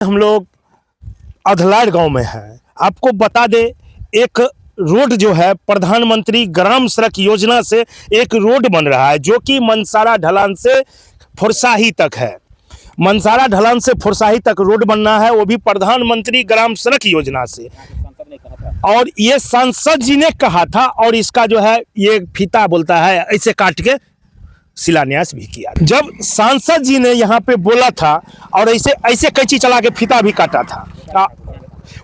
हम लोग अधलाड़ गांव में हैं। आपको बता दें, एक रोड जो है प्रधानमंत्री ग्राम सड़क योजना से एक रोड बन रहा है जो कि मनसारा ढलान से फुरसाही तक है। मनसारा ढलान से फुरसाही तक रोड बनना है, वो भी प्रधानमंत्री ग्राम सड़क योजना से। और ये सांसद जी ने कहा था और इसका जो है ये फीता बोलता है ऐसे काट के शिलान्यास भी किया। जब सांसद जी ने यहाँ पे बोला था और ऐसे ऐसे कैंची चला के फीता भी काटा था,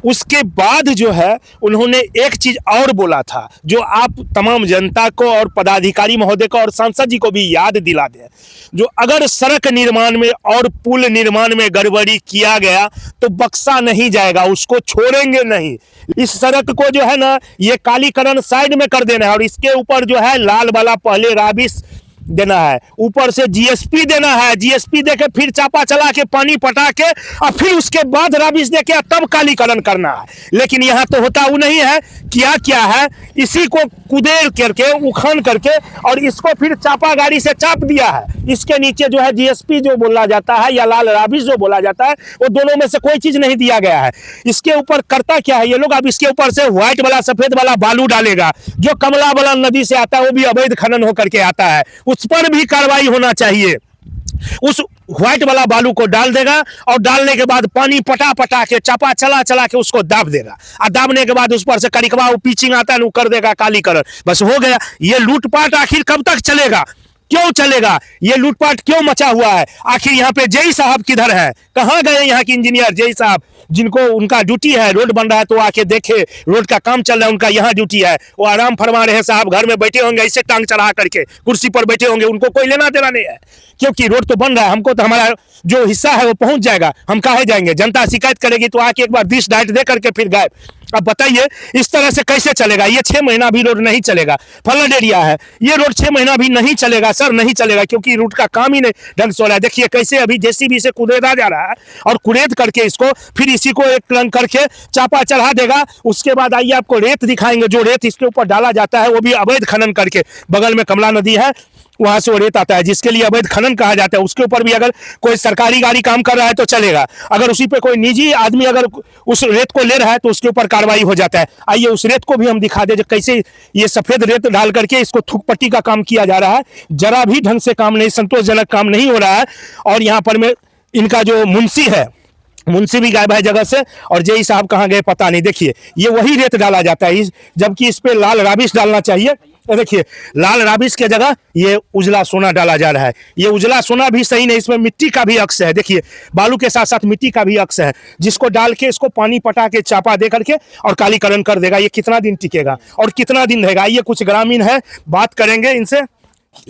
उसके बाद जो है उन्होंने एक चीज और बोला था जो आप तमाम जनता को और पदाधिकारी महोदय को और सांसद जी को भी याद दिला दें। जो अगर सड़क निर्माण में और पुल निर्माण में गड़बड़ी किया गया तो बक्सा नहीं जाएगा, उसको छोड़ेंगे नहीं। इस सड़क को जो है ना ये कालीकरण साइड में कर देना है और इसके ऊपर जो है लाल वाला पहले राबिस देना है, ऊपर से जीएसपी देना है, जीएसपी देके फिर चापा चला के पानी पटा के और फिर उसके बाद राबिस देके तब कालीकरण करना है। लेकिन यहाँ तो होता वो नहीं है। क्या है, इसी को कुदेर करके उखान करके और इसको फिर चापा गाड़ी से चाप दिया है। इसके नीचे जो है जीएसपी जो बोला जाता है या लाल राबिस जो बोला जाता है, वो दोनों में से कोई चीज नहीं दिया गया है। इसके ऊपर करता क्या है ये लोग, अब इसके ऊपर से व्हाइट वाला सफेद वाला बालू डालेगा जो कमला बलान नदी से आता है, वो भी अवैध खनन होकर के आता है, उस पर भी कार्रवाई होना चाहिए। उस व्हाइट वाला बालू को डाल देगा और डालने के बाद पानी पटा पटा के चापा चला चला के उसको दाब देगा और दाबने के बाद उस पर से करिकवा पिचिंग आता है, वो कर देगा कालीकरण, बस हो गया। ये लूटपाट आखिर कब तक चलेगा, क्यों चलेगा, ये लूटपाट क्यों मचा हुआ है? आखिर यहाँ पे जेई साहब किधर है, कहाँ गए यहाँ के इंजीनियर जेई साहब, जिनको उनका ड्यूटी है रोड बन रहा है तो आके देखे रोड का काम चल रहा है, उनका यहाँ ड्यूटी है, वो आराम फरमा रहे हैं साहब, घर में बैठे होंगे ऐसे टांग चढ़ा करके कुर्सी पर बैठे होंगे, उनको कोई लेना देना नहीं है क्योंकि रोड तो बन रहा है। हमको तो हमारा जो हिस्सा है वो पहुंच जाएगा, हम काहे जाएंगे? जनता शिकायत करेगी तो आके एक बार डिश डाइट दे करके फिर गायब। अब बताइए इस तरह से कैसे चलेगा? ये 6 महीना भी रोड नहीं चलेगा। फ्लड एरिया है, ये रोड 6 महीना भी नहीं चलेगा सर, नहीं चलेगा क्योंकि रोड का काम ही नहीं ढंग से हो रहा है। देखिए कैसे अभी जेसीबी से कुदेदा जा रहा है और कुरेद करके इसको फिर इसी को एक रंग करके चापा चढ़ा देगा। उसके बाद आइए आपको रेत दिखाएंगे, जो रेत इसके ऊपर डाला जाता है वो भी अवैध खनन करके, बगल में कमला नदी है वहां से वो रेत आता है जिसके लिए अवैध खनन कहा जाता है। उसके ऊपर भी अगर कोई सरकारी गाड़ी काम कर रहा है तो चलेगा, अगर उसी पे कोई निजी आदमी अगर उस रेत को ले रहा है तो उसके ऊपर कार्रवाई हो जाता है। आइए उस रेत को भी हम दिखा दे कैसे ये सफेद रेत डाल करके इसको थूक पट्टी का काम किया जा रहा है। जरा भी ढंग से काम नहीं, संतोषजनक काम नहीं हो रहा है। और यहाँ पर में इनका जो मुंशी है, मुंशी भी गायब है जगह से और जेई साहब कहाँ गए पता नहीं। देखिए ये वही रेत डाला जाता है जबकि इस पे लाल राबिस डालना चाहिए। देखिए लाल राबिस के जगह ये उजला सोना डाला जा रहा है। ये उजला सोना भी सही नहीं, इसमें मिट्टी का भी अक्स है। देखिए बालू के साथ साथ मिट्टी का भी अक्स है जिसको डाल के इसको पानी पटा के चापा दे करके और कालीकरण कर देगा। ये कितना दिन टिकेगा और कितना दिन रहेगा? ये कुछ ग्रामीण है, बात करेंगे इनसे।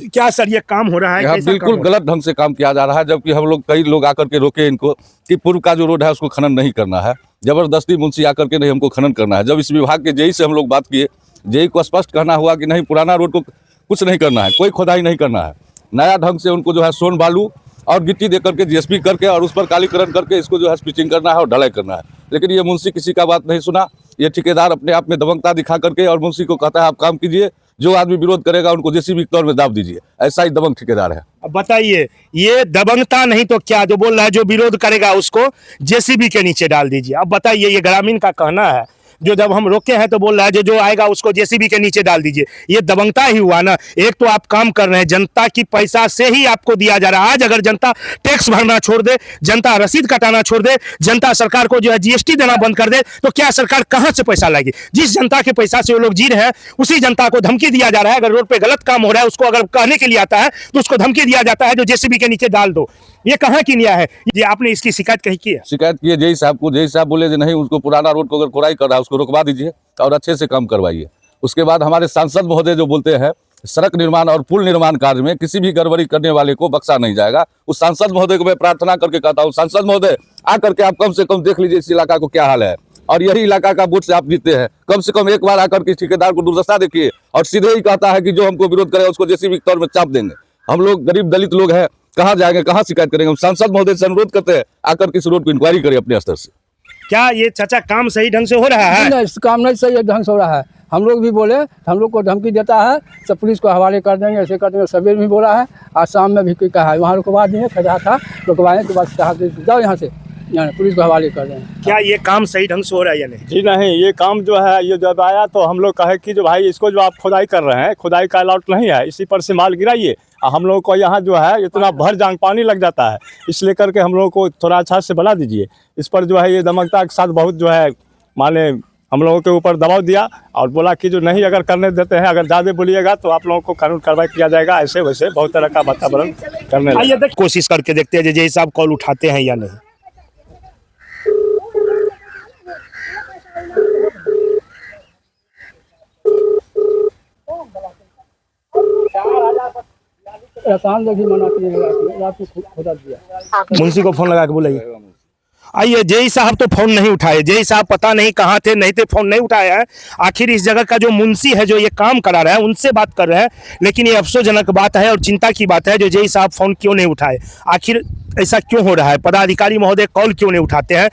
क्या सर ये काम हो रहा है? यहाँ बिल्कुल गलत ढंग से काम किया जा रहा है, जबकि हम लोग कई लोग आकर के रोके इनको कि पूर्व का जो रोड है उसको खनन नहीं करना है। जबरदस्ती मुंशी आकर के नहीं हमको खनन करना है। जब इस विभाग के जेई से हम लोग बात किए, जेई को स्पष्ट कहना हुआ कि नहीं पुराना रोड को कुछ नहीं करना है, कोई खोदाई नहीं करना है, नया ढंग से उनको जो है सोन बालू और गिट्टी दे करके जीएसपी करके और उस पर कालीकरण करके इसको जो है पिचिंग करना है और ढलाई करना है। लेकिन ये मुंशी किसी का बात नहीं सुना। ये ठेकेदार अपने आप में दबंगता दिखा करके और मुंशी को कहता है आप काम कीजिए, जो आदमी विरोध करेगा उनको जेसीबी के तौर में दाब दीजिए। ऐसा ही दबंग ठेकेदार है। अब बताइए ये दबंगता नहीं तो क्या? जो बोल रहा है जो विरोध करेगा उसको जेसीबी के नीचे डाल दीजिए। अब बताइए ये ग्रामीण का कहना है, जो जब हम रोके हैं तो बोल रहा है जो आएगा उसको जेसीबी के नीचे डाल दीजिए। ये दबंगता ही हुआ ना। एक तो आप काम कर रहे हैं, जनता की पैसा से ही आपको दिया जा रहा है। आज अगर जनता टैक्स भरना छोड़ दे, जनता रसीद कटाना छोड़ दे, जनता सरकार को जो है जीएसटी देना बंद कर दे तो क्या सरकार कहां से पैसा लाएगी? जिस जनता के पैसा से वो लोग जी रहे हैं उसी जनता को धमकी दिया जा रहा है। अगर रोड पे गलत काम हो रहा है उसको अगर कहने के लिए आता है तो उसको धमकी दिया जाता है जो जेसीबी के नीचे डाल दो। ये कहाँ की न्याय है? ये आपने इसकी शिकायत कहीं की है? शिकायत की है जेई साहब को। जेई साहब बोले नहीं, उसको पुराना रोड को अगर खुदाई कर रहा है उसको रुकवा दीजिए और अच्छे से काम करवाइए। उसके बाद हमारे सांसद महोदय जो बोलते हैं सड़क निर्माण और पुल निर्माण कार्य में किसी भी गड़बड़ी करने वाले को बख्शा नहीं जाएगा। उस सांसद महोदय को मैं प्रार्थना करके कहता हूँ, सांसद महोदय आकर के आप कम से कम देख लीजिए इस इलाका को क्या हाल है और यही इलाका का वोट से आप जीते हैं। कम से कम एक बार आकर के ठेकेदार को दुर्दशा देखिए और सीधे ही कहता है कि जो हमको विरोध करे उसको जेसीबी के तौर में चाप देंगे। हम लोग गरीब दलित लोग हैं, कहाँ जाएंगे, कहाँ शिकायत करेंगे? हम सांसद महोदय से अनुरोध करते हैं आकर के इस रोड को इंक्वायरी करें अपने स्तर से। क्या ये चाचा काम सही ढंग से हो रहा है? नहीं, काम नहीं सही ढंग से हो रहा है। हम लोग भी बोले, हम लोग को धमकी देता है सब पुलिस को हवाले कर देंगे, ऐसे कर देंगे। सवेर भी बोला है, आज शाम में भी कहा है, वहाँ रुकवा दिए, खड़ा था रुकवाएं के बाद जाओ यहाँ से। पुलिस को हवाले कर दें। क्या ये काम सही ढंग से हो रहा है या नहीं? जी नहीं, ये काम जो है ये जब आया तो हम लोग कहे कि जो भाई इसको जो आप खुदाई कर रहे हैं, खुदाई का अलाउट नहीं है, इसी पर से माल गिराइए। हम लोगों को यहाँ जो है इतना भर जांग पानी लग जाता है, इसलिए करके हम लोगों को थोड़ा अच्छा से बना दीजिए। इस पर जो है ये दमकता के साथ बहुत जो है माने हम लोगों के ऊपर दबाव दिया और बोला कि जो नहीं अगर करने देते हैं, अगर ज़्यादा बोलिएगा तो आप लोगों को कानून कार्रवाई किया जाएगा। ऐसे वैसे बहुत तरह का वातावरण करने लगा। आइए कोशिश करके देखते हैं जय साहब कॉल उठाते हैं या नहीं। एहसान देखिए मना किए रात को खुदा दिया। मुंशी को फोन लगा के बुलाइए। आइए, जय साहब तो फोन नहीं उठाए। जय साहब पता नहीं कहाँ थे, नहीं थे, फोन नहीं उठाया है। आखिर इस जगह का जो मुंशी है जो ये काम करा रहा है उनसे बात कर रहे हैं, लेकिन ये अफसोसजनक बात है और चिंता की बात है जो जय साहब फोन क्यों नहीं उठाए। आखिर ऐसा क्यों हो रहा है? पदाधिकारी महोदय कॉल क्यों नहीं उठाते हैं?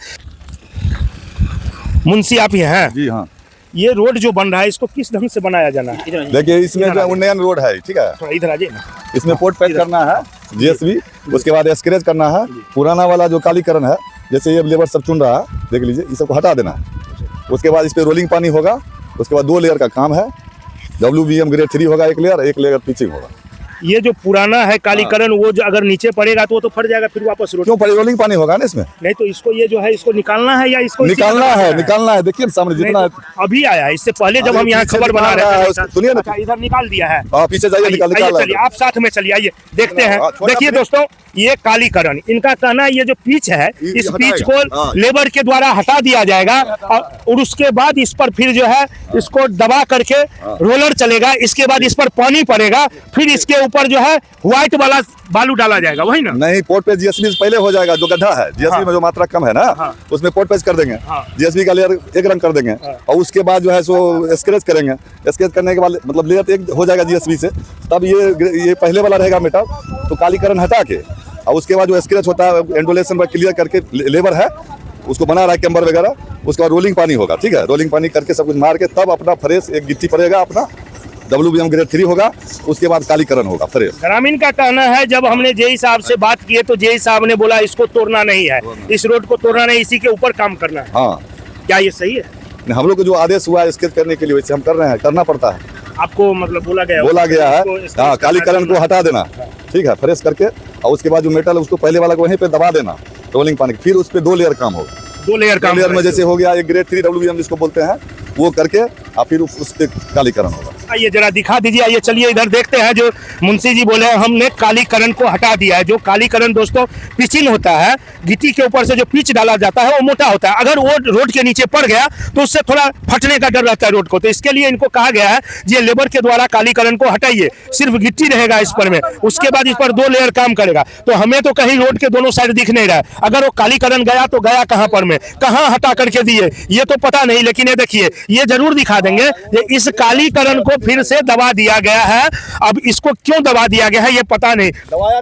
मुंशी आप ये हैं? जी हाँ। ये रोड जो बन रहा है इसको किस ढंग से बनाया जाना है? देखिए इसमें जो उन्नयन रोड है, ठीक है, थोड़ा इधर आ जाइए ना। इसमें पोर्ट पैच करना है जीएसबी, उसके बाद स्क्रेच करना है। पुराना वाला जो कालीकरण है, जैसे ये लेबर सब चुन रहा है, देख लीजिए, ये सबको हटा देना है। उसके बाद इस पे रोलिंग पानी होगा। उसके बाद 2 लेयर का काम है। WBM ग्रेड 3 होगा, एक लेयर पिचिंग होगा। ये जो पुराना है कालीकरण वो जो अगर नीचे पड़ेगा तो वो तो फट जाएगा, फिर वापस रोड। क्यों पड़े? रोलिंग पानी होगा ना इसमें। नहीं तो इसको ये जो है इसको निकालना है या इसको निकालना है। देखिए सामने नहीं जितना तो अभी आया है, इससे पहले जब हम यहाँ खबर बना रहे थे सुनिए ना, अच्छा, इधर निकाल दिया है। पीछे जाइए, निकाल चलिए आप साथ में चलिए, आइए देखते हैं। देखिए दोस्तों, ये कालीकरण, इनका कहना है ये जो पिच है इस पिच को लेबर के द्वारा हटा दिया जाएगा और उसके बाद इस पर फिर जो है इसको दबा करके रोलर चलेगा। इसके बाद इस पर पानी पड़ेगा, फिर इसके ऊपर जो है व्हाइट वाला बालू डाला जाएगा, वही ना? नहीं, पोर्ट पे जीएसबी पहले हो जाएगा। जो गड्ढा है जीएसबी में जो मात्रा कम है ना, उसमें पोर्ट पेच कर देंगे। जीएसबी का लेयर एक रंग कर देंगे और उसके बाद जो है सो स्क्रेच करेंगे। स्क्रेच करने के बाद मतलब लेयर एक हो जाएगा जीएसबी से, तब ये पहले वाला रहेगा मेटल। तो कालीकरण हटा के और उसके बाद जो स्क्रेच होता है एंडोलेशन पर क्लियर करके लेबर है उसको बना रहा है कैम्बर वगैरह। उसके बाद रोलिंग पानी होगा, ठीक है, रोलिंग पानी करके सब कुछ मार के तब अपना फ्रेश एक गिट्टी पड़ेगा, अपना WBM ग्रेड 3 होगा। उसके बाद कालीकरण होगा फ्रेश। ग्रामीण का कहना है जब हमने जेई साहब से बात की तो जेई साहब ने बोला इसको तोड़ना नहीं है, इस रोड को तोड़ना नहीं, इसी के ऊपर काम करना है। हाँ, क्या ये सही है? हम लोग को जो आदेश हुआ है स्केच करने के लिए वैसे हम कर रहे हैं, करना पड़ता है। आपको मतलब बोला गया है हाँ, कालीकरण को हटा देना, ठीक है, फ्रेश करके और उसके बाद जो मेटल उसको पहले वाला को वहीं पे दबा देना रोलिंग पानी, फिर उस पे 2 लेयर काम होगा। 2 लेयर काम में जैसे हो गया एक ग्रेड 3 WBM जिसको बोलते हैं, वो करके और फिर उस पे कालीकरण होगा। आइए जरा दिखा दीजिए। आइए चलिए इधर देखते हैं। जो मुंशी जी बोले हमने कालीकरण को हटा दिया है। जो कालीकरण दोस्तों पिचिंग होता है, गिट्टी के ऊपर से जो पिच डाला जाता है वो मोटा होता है, अगर वो रोड के नीचे पड़ गया तो उससे थोड़ा फटने का डर रहता है रोड को। तो इसके लिए इनको कहा गया है ये लेबर के द्वारा कालीकरण को हटाइए, सिर्फ गिट्टी रहेगा इस पर में, उसके बाद इस पर 2 लेयर काम करेगा। तो हमें तो कहीं रोड के दोनों साइड दिख नहीं रहा है, अगर वो कालीकरण गया तो गया कहाँ पर में, कहाँ हटा करके दिए ये तो पता नहीं। लेकिन ये देखिए, ये जरूर दिखा देंगे इस कालीकरण को फिर से दबा दिया गया है। अब इसको क्यों दबा दिया गया है ये पता नहीं,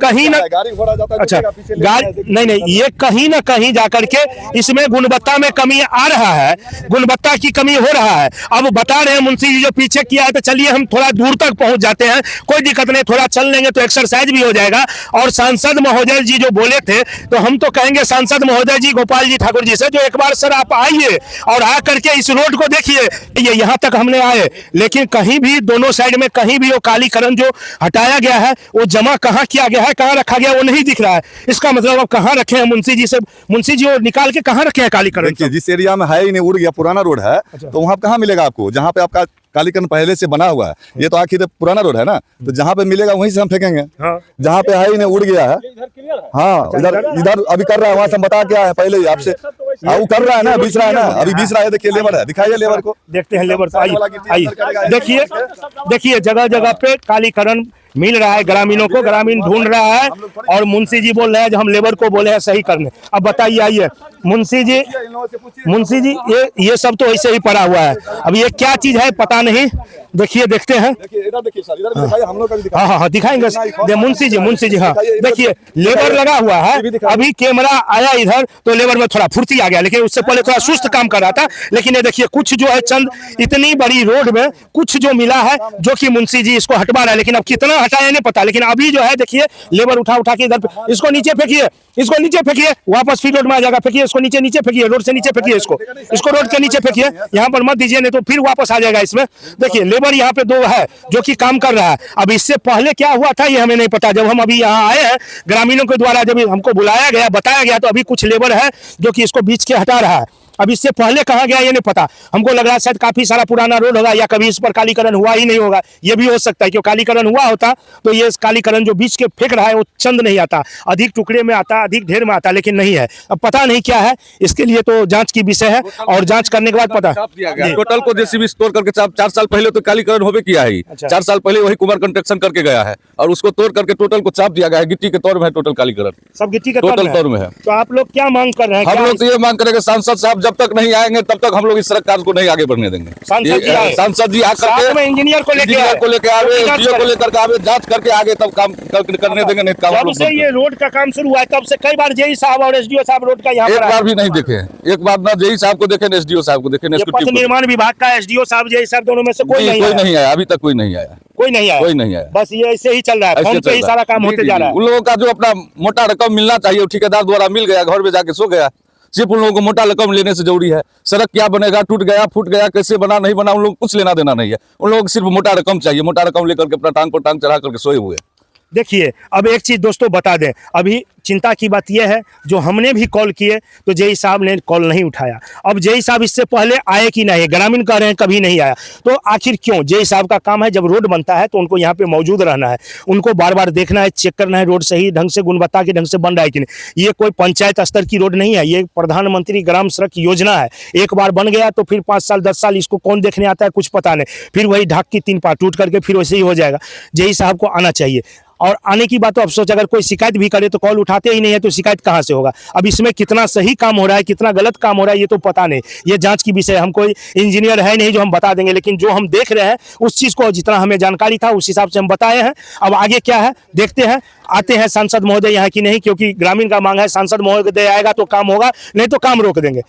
कहीं ना अच्छा गाड़ी नहीं, ये कहीं ना कहीं जाकर के इसमें गुणवत्ता में कमी आ रहा है, गुणवत्ता की कमी हो रहा है। अब बता रहे हैं मुंशी जी जो पीछे किया है, तो चलिए हम थोड़ा दूर तक पहुंच जाते हैं, कोई दिक्कत नहीं, थोड़ा चल लेंगे तो एक्सरसाइज भी हो जाएगा। और सांसद महोदय जी जो बोले थे तो हम तो कहेंगे सांसद महोदय जी गोपाल जी ठाकुर जी से, जो एक बार सर आप आइए और आ करके इस रोड को देखिए। ये यहाँ तक हमने आए, लेकिन कहीं भी दोनों साइड में कहीं भी वो कालीकरण जो हटाया गया है वो जमा कहाँ किया गया है, कहाँ रखा गया वो नहीं दिख रहा है। इसका मतलब अब कहाँ रखे हैं मुंशी जी से, मुंशी जी वो निकाल के कहाँ रखे हैं कालीकरण? जिस एरिया में है ही नहीं, उड़ गया, पुराना रोड है, तो वहाँ कहाँ मिलेगा आपको, जहाँ पे आपका कालीकरण पहले से बना हुआ है। ये तो आखिर पुराना रोड है ना, तो जहाँ पे मिलेगा वहीं से हम फेंकेंगे। हाँ। जहाँ पे है ही नहीं, उड़ गया है। हाँ, इधर अभी कर रहा है, वहाँ से हम बता क्या है पहले ही आपसे, वो कर रहा है ना, बीच रहा है ना, अभी बीच रहा है। देखिए लेबर है, दिखाइए लेबर को, देखते हैं लेबर। आइए देखिए, देखिए जगह जगह पे कालीकरण मिल रहा है ग्रामीणों को, ग्रामीण ढूंढ रहा है और मुंशी जी बोल रहे हैं जो हम लेबर को बोले हैं सही करने। अब बताइए, आइए मुंशी जी ये सब तो ऐसे ही पड़ा हुआ है, अब ये क्या चीज है पता नहीं। देखिए, देखते हैं। देखिए इधर देखिए सर, इधर भी दिखाइए, हम लोग का भी दिखाइए। हाँ, दिखाएंगे। मुंशी जी, हाँ, देखिए लेबर लगा हुआ है। अभी कैमरा आया इधर तो लेबर में थोड़ा फुर्ती आ गया, लेकिन उससे पहले थोड़ा सुस्त काम कर रहा था। लेकिन ये देखिए कुछ जो है चंद इतनी बड़ी रोड में कुछ जो मिला है, जो कि मुंशी जी इसको हटवा रहा है, लेकिन अब कितना हटाया नहीं पता। लेकिन अभी जो है देखिए लेबर उठा के इधर इसको नीचे फेंकिए, वापस फिर रोड में आ जाएगा। फेंकिए इसको नीचे फेंकिए, रोड से नीचे फेंकिए इसको रोड के नीचे फेंकिए, यहाँ पर मत दीजिए, नहीं तो फिर वापस आ जाएगा इसमें। देखिए लेबर यहाँ पे 2 है जो कि काम कर रहा है। अब इससे पहले क्या हुआ था ये हमें नहीं पता। जब हम अभी यहाँ आए हैं ग्रामीणों के द्वारा, जब हमको बुलाया गया, बताया गया, तो अभी कुछ लेबर है जो कि इसको बीच के हटा रहा है। अब इससे पहले कहाँ गया ये नहीं पता। हमको लग रहा है शायद काफी सारा पुराना रोड होगा, या कभी इस पर कालीकरण हुआ ही नहीं होगा। ये भी हो सकता है, क्योंकि कालीकरण हुआ होता तो ये कालीकरण जो बीच के फेंक रहा है वो चंद नहीं आता, अधिक टुकड़े में आता, अधिक ढेर में आता, लेकिन नहीं है। अब पता नहीं क्या है, इसके लिए तो जांच की विषय है, और जांच करने के बाद पता। टोटल को जेसीबी स्टोर करके 4 साल पहले तो कालीकरण होवे किया है। 4 साल पहले वही कुमार कंस्ट्रक्शन करके गया है, और उसको तोड़ करके टोटल को चाप दिया गया है। गिट्टी के तौर में है टोटल कालीकरण, सब गिट्टी के टोटल तौर में है। तो आप लोग क्या मांग कर रहे हैं? हम लोग तो ये मांग करेंगे सांसद साहब जब तक नहीं आएंगे तब तक हम लोग इस सड़क कार्य को नहीं आगे बढ़ने देंगे। सांसद जी आकर के इंजीनियर को लेके आवे, एसडीओ को लेकर के आवे, जांच करके आगे तब काम करने देंगे, नहीं काम। जब से ये रोड का काम शुरू हुआ है तब से कई बार जेई साहब और एसडीओ साहब रोड का यहाँ एक पर बार भी नहीं देखे हैं। एक बार ना जेई साहब को देखे, ना एसडीओ साहब को देखे, ना पथ निर्माण विभाग का एसडीओ साहब जेई साहब दोनों में से कोई नहीं आया। अभी तक कोई नहीं आया। कोई नहीं आया। बस ये ऐसे ही चल रहा है, फोन पे ही सारा काम होते जा रहा है। उन लोगों का जो अपना मोटा रकम मिलना चाहिए ठेकेदार द्वारा मिल गया, घर में जाके सो गया। सिर्फ उन लोगों को मोटा रकम लेने से जरूरी है। सड़क क्या बनेगा, टूट गया, फूट गया, कैसे बना, नहीं बना, उन लोग कुछ लेना देना नहीं है। उन लोगों को सिर्फ मोटा रकम चाहिए। मोटा रकम लेकर के अपना टांग पर टांग चढ़ा करके सोए हुए। देखिए अब एक चीज दोस्तों बता दें, अभी चिंता की बात यह है, जो हमने भी कॉल किए तो जेई साहब ने कॉल नहीं उठाया। अब जेई साहब इससे पहले आए कि नहीं, ग्रामीण कह रहे हैं कभी नहीं आया। तो आखिर क्यों? जेई साहब का काम है, जब रोड बनता है तो उनको यहाँ पे मौजूद रहना है, उनको बार बार देखना है, चेक करना है रोड सही ढंग से, गुणवत्ता के ढंग से बन रहा है कि नहीं। ये कोई पंचायत स्तर की रोड नहीं है, ये प्रधानमंत्री ग्राम सड़क योजना है। एक बार बन गया तो फिर 5 साल 10 साल इसको कौन देखने आता है कुछ पता नहीं, फिर वही ढाक की 3 पार टूट करके फिर वैसे ही हो जाएगा। जेई साहब को आना चाहिए, और आने की बात तो अफसोस, अगर कोई शिकायत भी करे तो कॉल उठाते ही नहीं है, तो शिकायत कहाँ से होगा। अब इसमें कितना सही काम हो रहा है, कितना गलत काम हो रहा है, ये तो पता नहीं। ये जांच की विषय है, हम कोई इंजीनियर है नहीं जो हम बता देंगे, लेकिन जो हम देख रहे हैं उस चीज़ को जितना हमें जानकारी था उस हिसाब से हम बताए हैं। अब आगे क्या है देखते हैं, आते हैं सांसद महोदय यहाँ की नहीं, क्योंकि ग्रामीण का मांग है, सांसद महोदय आएगा तो काम होगा, नहीं तो काम रोक देंगे।